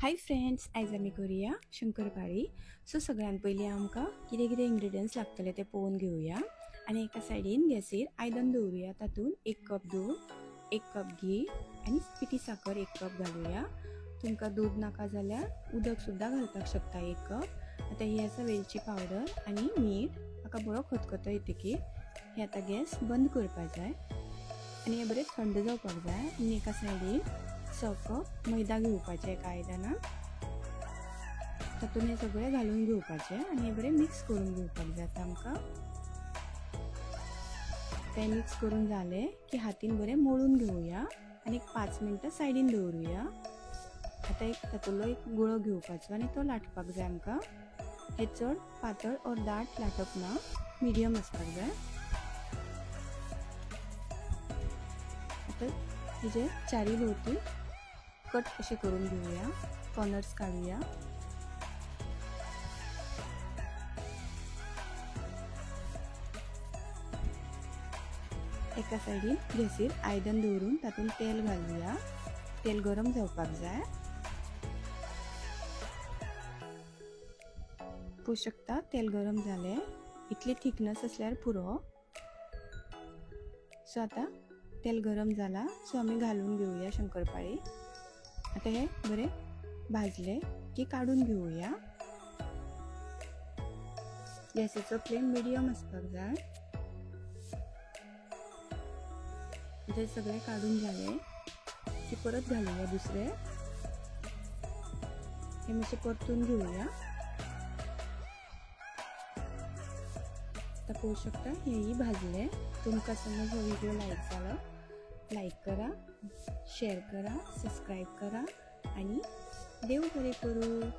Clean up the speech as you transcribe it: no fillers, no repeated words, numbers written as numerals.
Hi friends, आयज आमी करूया शंकरपाळी। सो सगळ्यात पयलीं आमकां कितें कितें इंग्रेडियंट्स लागतले ते पळोवन घेवया। आनी एका सायडीन गॅसीर आयदन दवरुया। तातूंत 1 कप दूध, 1 कप घी आनी पिठी साकर 1 कप घालुया। तुमकां दूध नाका जाल्यार उदक सुद्दां घालपाक शकता 1 कप। आतां ही आसा वेलची पावडर आनी मीठ। हाका बरो खतखतो येतकीर हे आतां गॅस बंद करपाक जाय आनी हे बरें थंड जावपाक जाय। आनी एका सायडीन 6 कप मैदा घेवपाचे एका आयदनान। तातूंत हे सगळें घालून घेवपाचे आनी हे बरें मिक्स करून घेवपाक जाय। आमकां ते मिक्स करून जाले की हातीन बरें मळून घेवया आनी 5 मिनटां सायडीन दवरुया। आतां तातूंतलो एक गुळो घेवपाचो आनी तो लाटपाक जाय आमकां। हे चड पातळ और दाट लाटप ना, मिडियम आसपाक जाय। आतां हेजे चारी भोवती कट अशें करून घेवया, कॉर्नर्स काडुया। एका सायडीन गॅसीर आयदन दवरून तातूंत तेल घालुया। तेल गरम जावपाक जाय। पळोवंक शकता तेल गरम जालें। इतली थिकनेस आसल्यार पुरो। सो आतां तेल गरम जाला, सो आमी घालून घेवया शंकरपाळी। आतां हे बरें भाजले की काढून घेवया। गॅसीचो फ्लेम मिडियम आसपाक जाय। हे सगळे काढून जाले की परत घालुया दुसरे। हे मातशें परतून घेवया। आतां पळोवंक शकता हेही भाजले। तुमकां समज हो व्हिडिओ लायक जालो, लायक करा, शेअर करा, सबस्क्राइब करा आनी देव बरें करूं।